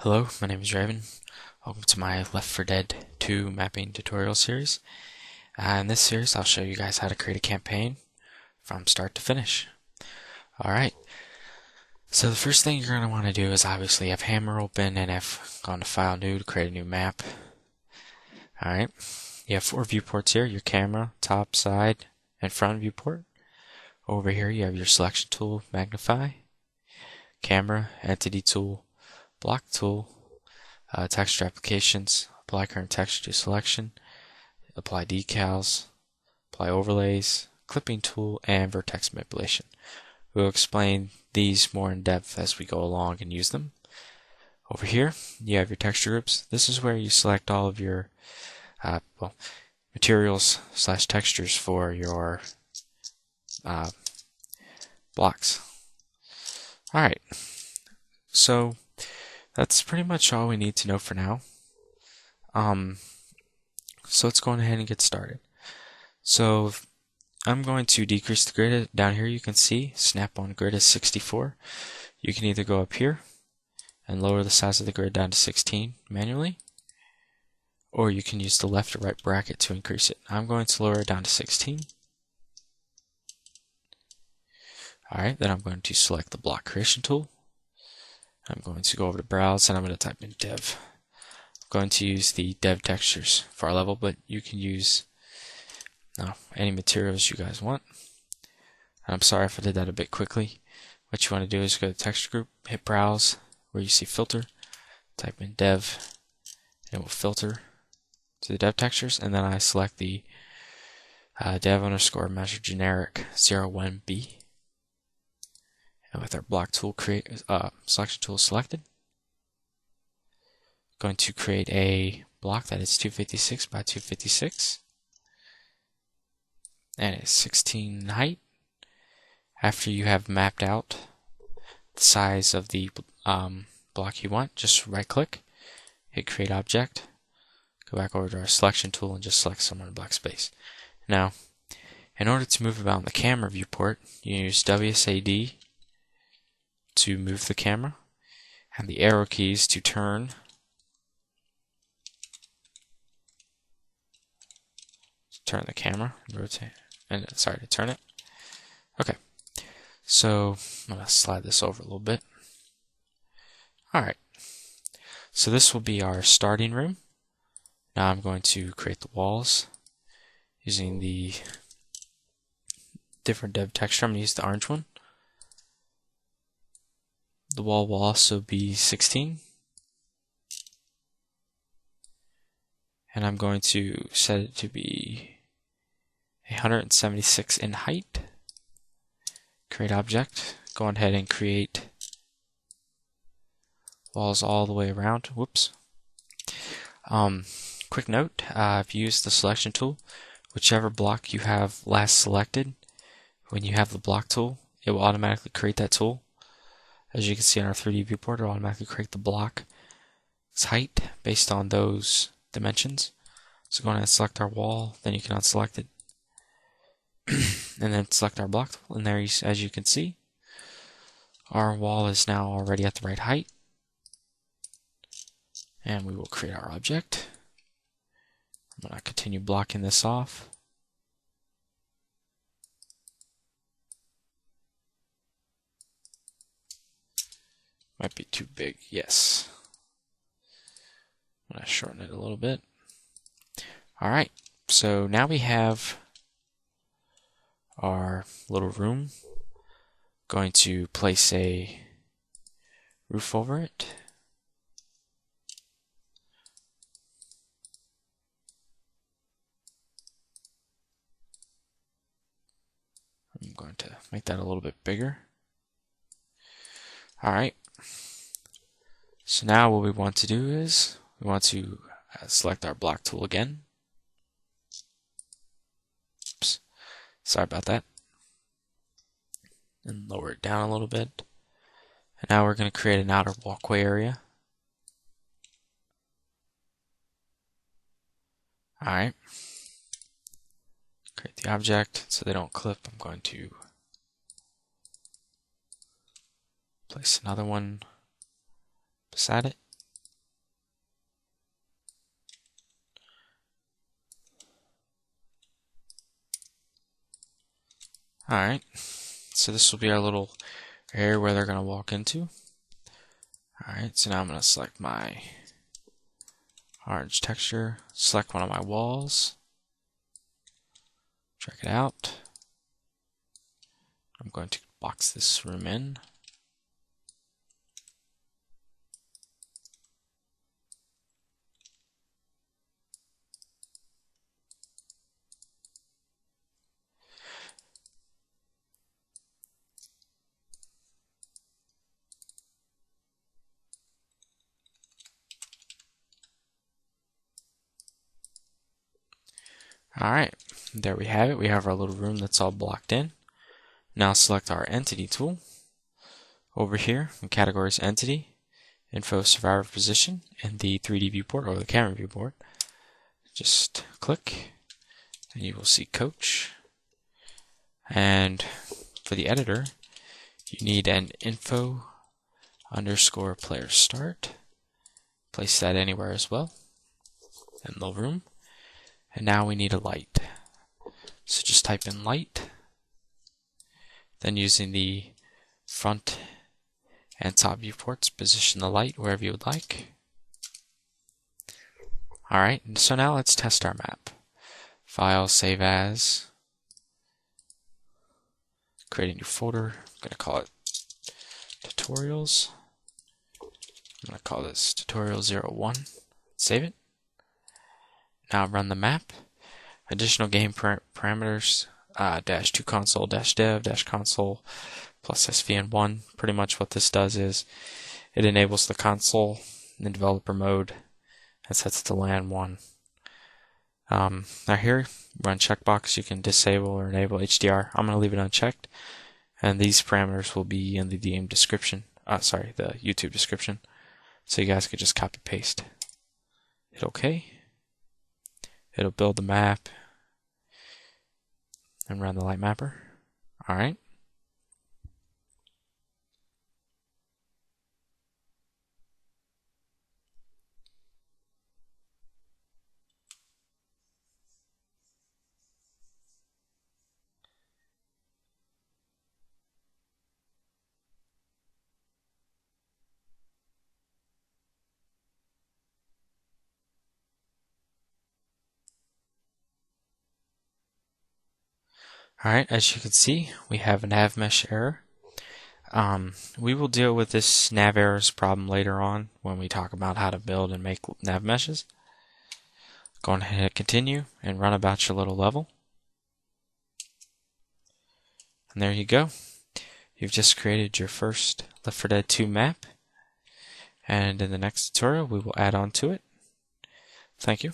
Hello, my name is Raven. Welcome to my Left 4 Dead 2 mapping tutorial series. In this series, I'll show you guys how to create a campaign from start to finish. Alright, so the first thing you're going to want to do is obviously have Hammer open and have gone to File New to create a new map. Alright, you have 4 viewports here, your camera, top, side, and front viewport. Over here you have your selection tool, magnify, camera, entity tool, block tool, texture applications, apply current texture to selection, apply decals, apply overlays, clipping tool, and vertex manipulation. We'll explain these more in depth as we go along and use them. Over here, you have your texture groups. This is where you select all of your materials / textures for your blocks. Alright, so that's pretty much all we need to know for now. So let's go ahead and get started. So I'm going to decrease the grid. Down here you can see snap-on grid is 64. You can either go up here and lower the size of the grid down to 16 manually, or you can use the left or right bracket to increase it. I'm going to lower it down to 16. Alright, then I'm going to select the block creation tool. I'm going to go over to browse and I'm going to type in dev. I'm going to use the dev textures for our level, but you can use any materials you guys want. And I'm sorry if I did that a bit quickly. What you want to do is go to texture group, hit browse, where you see filter, type in dev, and it will filter to the dev textures, and then I select the dev underscore measure generic 01B. And with our block tool selection tool selected, going to create a block that is 256 by 256 and it's 16 height. After you have mapped out the size of the block you want, just right click, hit create object, go back over to our selection tool and just select somewhere in black space. Now, in order to move about in the camera viewport, you use WSAD to move the camera, and the arrow keys to turn the camera, rotate, and to turn it. Okay, so I'm going to slide this over a little bit. Alright, so this will be our starting room. Now I'm going to create the walls using the different dev texture. I'm going to use the orange one. The wall will also be 16. And I'm going to set it to be 176 in height. Create object. Go ahead and create walls all the way around. Whoops. Quick note, if you use the selection tool, whichever block you have last selected, when you have the block tool, it will automatically create that tool. As you can see on our 3D viewport, it will automatically create the block's height based on those dimensions. So go ahead and select our wall, then you can unselect it, and then select our block tool. And there, as you can see, our wall is now already at the right height. And we will create our object. I'm going to continue blocking this off. Might be too big, yes. I'm going to shorten it a little bit. Alright, so now we have our little room. Going to place a roof over it. I'm going to make that a little bit bigger. Alright, so now what we want to do is we want to select our block tool again. Oops, sorry about that. And lower it down a little bit. And now we're going to create an outer walkway area. Alright. Create the object so they don't clip. I'm going to place another one beside it. Alright, so this will be our little area where they're going to walk into. Alright, so now I'm going to select my orange texture, select one of my walls, check it out. I'm going to box this room in. Alright, there we have it. We have our little room that's all blocked in. Now select our entity tool. Over here in categories entity, info survivor position, and the 3D viewport or the camera viewport. Just click and you will see coach. And for the editor, you need an info underscore player start. Place that anywhere as well in the room. And now we need a light. So just type in light. Then using the front and top viewports, position the light wherever you would like. Alright, so now let's test our map. File, save as. Create a new folder. I'm going to call it tutorials. I'm going to call this tutorial 01. Save it. Now run the map. Additional game parameters dash toconsole dash dev dash console plus svn1. Pretty much what this does is it enables the console in developer mode and sets it to LAN 1. Now here, run checkbox. You can disable or enable HDR. I'm going to leave it unchecked, and these parameters will be in the game description. The YouTube description. So you guys could just copy paste. Hit OK. It'll build the map and run the light mapper. Alright. Alright, as you can see, we have a nav mesh error. We will deal with this nav errors problem later on when we talk about how to build and make nav meshes. Go ahead and hit continue and run about your little level. And there you go. You've just created your first Left 4 Dead 2 map. And in the next tutorial, we will add on to it. Thank you.